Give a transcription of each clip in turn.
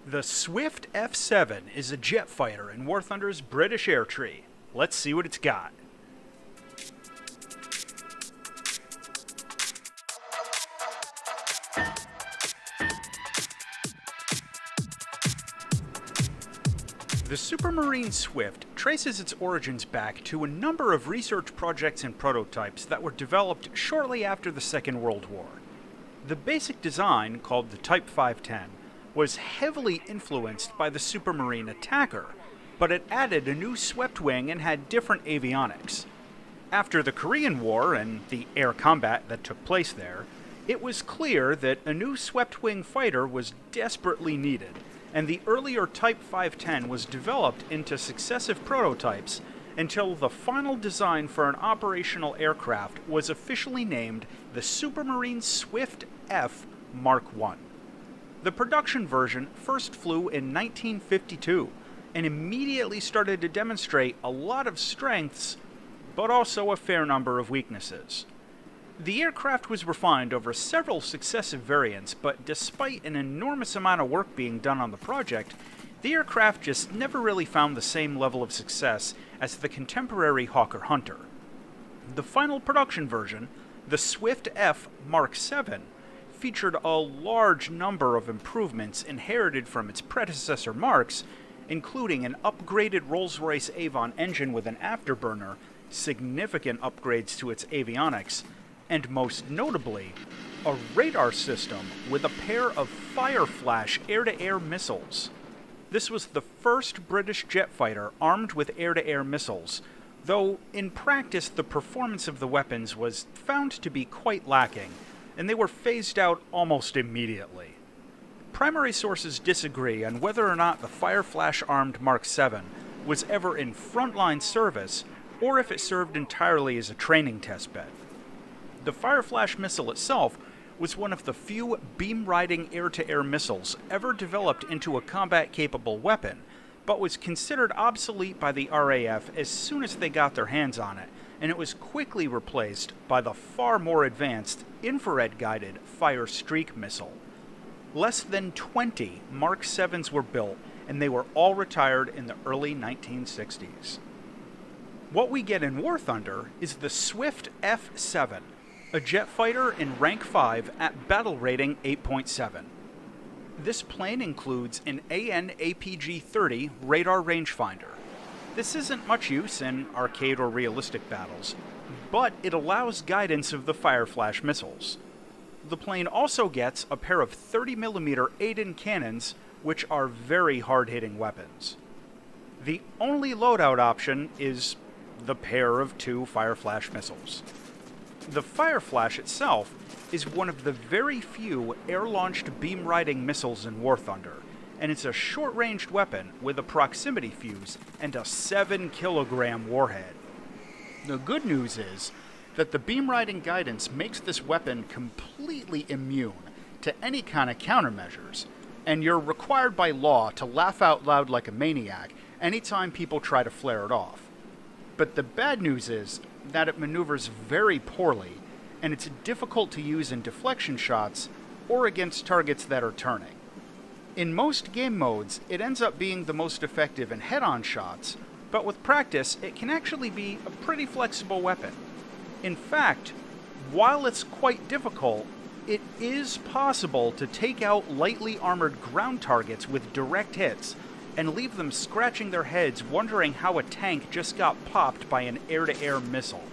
The Swift F.7 is a jet fighter in War Thunder's British Air Tree. Let's see what it's got. The Supermarine Swift traces its origins back to a number of research projects and prototypes that were developed shortly after the Second World War. The basic design, called the Type 510, was heavily influenced by the Supermarine Attacker, but it added a new swept wing and had different avionics. After the Korean War and the air combat that took place there, it was clear that a new swept wing fighter was desperately needed, and the earlier Type 510 was developed into successive prototypes until the final design for an operational aircraft was officially named the Supermarine Swift F Mark I. The production version first flew in 1952 and immediately started to demonstrate a lot of strengths, but also a fair number of weaknesses. The aircraft was refined over several successive variants, but despite an enormous amount of work being done on the project, the aircraft just never really found the same level of success as the contemporary Hawker Hunter. The final production version, the Swift F Mark 7, featured a large number of improvements inherited from its predecessor Marks, including an upgraded Rolls-Royce Avon engine with an afterburner, significant upgrades to its avionics, and most notably, a radar system with a pair of Fireflash air-to-air missiles. This was the first British jet fighter armed with air-to-air missiles, though in practice the performance of the weapons was found to be quite lacking, and they were phased out almost immediately. Primary sources disagree on whether or not the Fireflash-armed Mark 7 was ever in frontline service, or if it served entirely as a training testbed. The Fireflash missile itself was one of the few beam-riding air-to-air missiles ever developed into a combat-capable weapon, but was considered obsolete by the RAF as soon as they got their hands on it, and it was quickly replaced by the far more advanced infrared-guided Fire Streak missile. Less than 20 Mark 7s were built, and they were all retired in the early 1960s. What we get in War Thunder is the Swift F.7, a jet fighter in Rank 5 at battle rating 8.7. This plane includes an AN/APG-30 radar rangefinder. This isn't much use in arcade or realistic battles, but it allows guidance of the Fireflash missiles. The plane also gets a pair of 30mm Aiden cannons, which are very hard-hitting weapons. The only loadout option is the pair of two Fireflash missiles. The Fireflash itself is one of the very few air-launched beam-riding missiles in War Thunder, and it's a short-ranged weapon with a proximity fuse and a 7-kilogram warhead. The good news is that the beam-riding guidance makes this weapon completely immune to any kind of countermeasures, and you're required by law to laugh out loud like a maniac anytime people try to flare it off. But the bad news is that it maneuvers very poorly, and it's difficult to use in deflection shots or against targets that are turning. In most game modes, it ends up being the most effective in head-on shots, but with practice, it can actually be a pretty flexible weapon. In fact, while it's quite difficult, it is possible to take out lightly armored ground targets with direct hits and leave them scratching their heads wondering how a tank just got popped by an air-to-air missile.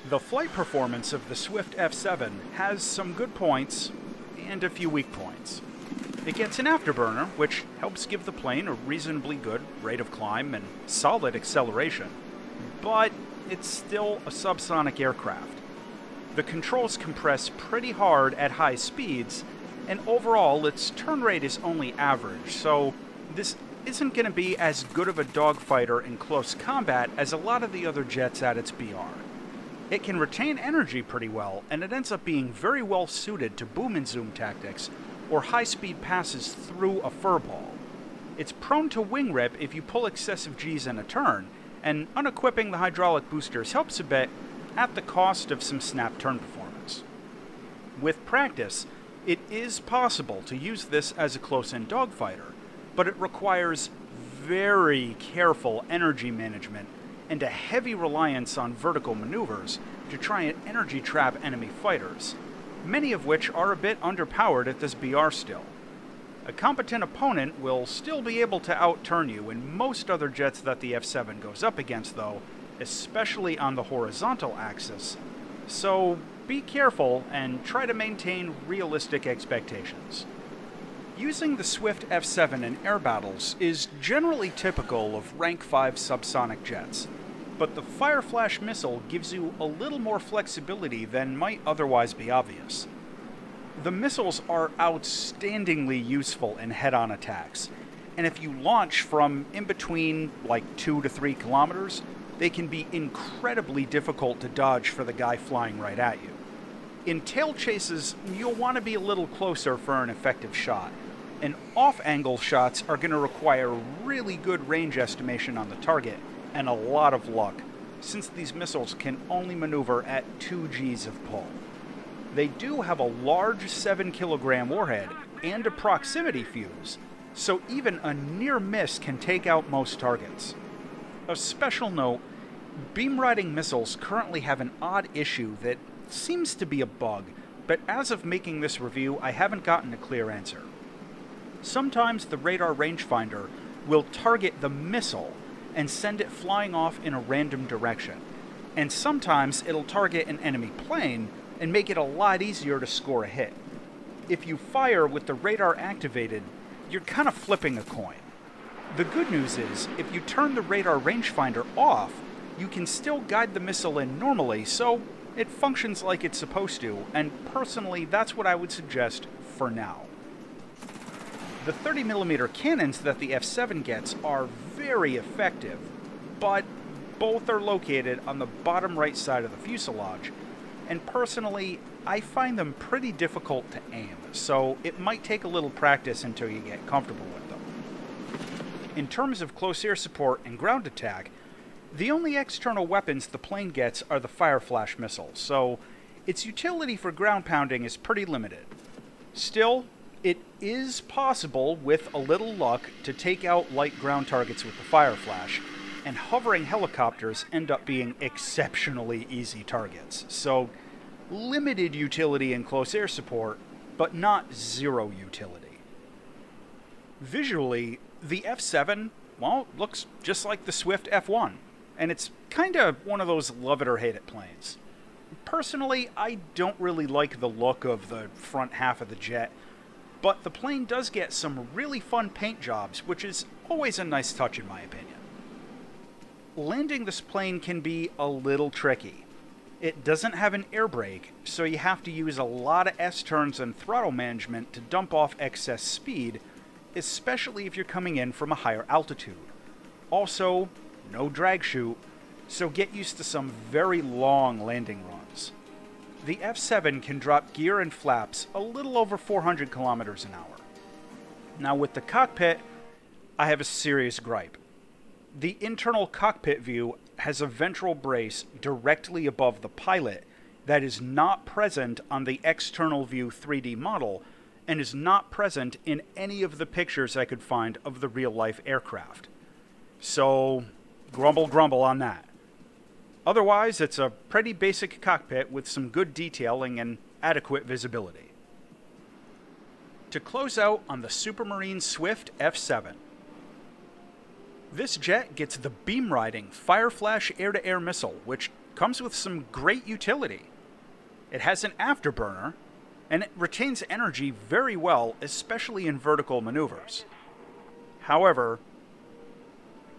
The flight performance of the Swift F7 has some good points and a few weak points. It gets an afterburner, which helps give the plane a reasonably good rate of climb and solid acceleration, but it's still a subsonic aircraft. The controls compress pretty hard at high speeds, and overall its turn rate is only average, so this isn't going to be as good of a dogfighter in close combat as a lot of the other jets at its BR. It can retain energy pretty well, and it ends up being very well suited to boom and zoom tactics, or high-speed passes through a furball. It's prone to wing rip if you pull excessive Gs in a turn, and unequipping the hydraulic boosters helps a bit at the cost of some snap turn performance. With practice, it is possible to use this as a close-in dogfighter, but it requires very careful energy management and a heavy reliance on vertical maneuvers to try and energy trap enemy fighters, many of which are a bit underpowered at this BR still. A competent opponent will still be able to outturn you in most other jets that the F-7 goes up against though, especially on the horizontal axis, so be careful and try to maintain realistic expectations. Using the swift F-7 in air battles is generally typical of rank 5 subsonic jets, but the Fire Flash missile gives you a little more flexibility than might otherwise be obvious. The missiles are outstandingly useful in head-on attacks, and if you launch from in between like 2 to 3 kilometers, they can be incredibly difficult to dodge for the guy flying right at you. In tail chases, you'll want to be a little closer for an effective shot, and off-angle shots are going to require really good range estimation on the target and a lot of luck, since these missiles can only maneuver at 2 Gs of pull. They do have a large 7-kilogram warhead and a proximity fuse, so even a near miss can take out most targets. A special note, beam riding missiles currently have an odd issue that seems to be a bug, but as of making this review, I haven't gotten a clear answer. Sometimes the radar rangefinder will target the missile and send it flying off in a random direction, and sometimes it'll target an enemy plane and make it a lot easier to score a hit. If you fire with the radar activated, you're kind of flipping a coin. The good news is, if you turn the radar rangefinder off, you can still guide the missile in normally, so it functions like it's supposed to, and personally, that's what I would suggest for now. The 30mm cannons that the F-7 gets are very effective, but both are located on the bottom right side of the fuselage, and personally, I find them pretty difficult to aim, so it might take a little practice until you get comfortable with them. In terms of close air support and ground attack, the only external weapons the plane gets are the Fire Flash missiles, so its utility for ground pounding is pretty limited. Still, it is possible, with a little luck, to take out light ground targets with the Fire Flash, and hovering helicopters end up being exceptionally easy targets, so limited utility in close air support, but not zero utility. Visually, the F-7, well, looks just like the Swift F-1, and it's kinda one of those love it or hate it planes. Personally, I don't really like the look of the front half of the jet, but the plane does get some really fun paint jobs, which is always a nice touch in my opinion. Landing this plane can be a little tricky. It doesn't have an air brake, so you have to use a lot of S-turns and throttle management to dump off excess speed, especially if you're coming in from a higher altitude. Also, no drag chute, so get used to some very long landing runs. The F-7 can drop gear and flaps a little over 400 kilometers an hour. Now with the cockpit, I have a serious gripe. The internal cockpit view has a ventral brace directly above the pilot that is not present on the external view 3D model and is not present in any of the pictures I could find of the real-life aircraft. So, grumble grumble on that. Otherwise, it's a pretty basic cockpit with some good detailing and adequate visibility. To close out on the Supermarine Swift F-7. This jet gets the beam-riding Fire Flash air-to-air missile, which comes with some great utility. It has an afterburner, and it retains energy very well, especially in vertical maneuvers. However,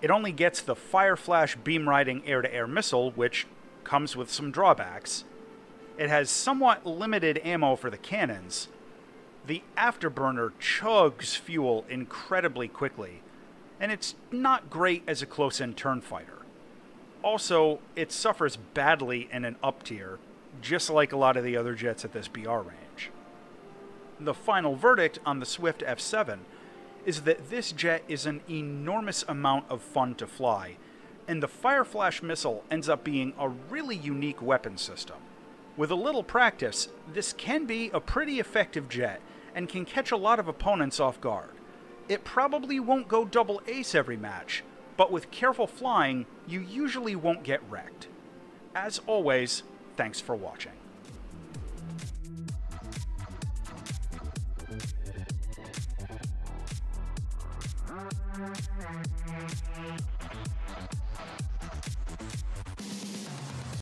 it only gets the Fire Flash beam-riding air-to-air missile, which comes with some drawbacks. It has somewhat limited ammo for the cannons. The afterburner chugs fuel incredibly quickly, and it's not great as a close-in turn fighter. Also, it suffers badly in an up tier, just like a lot of the other jets at this BR range. The final verdict on the Swift F-7 is that this jet is an enormous amount of fun to fly, and the Fire Flash missile ends up being a really unique weapon system. With a little practice, this can be a pretty effective jet, and can catch a lot of opponents off guard. It probably won't go double ace every match, but with careful flying, you usually won't get wrecked. As always, thanks for watching.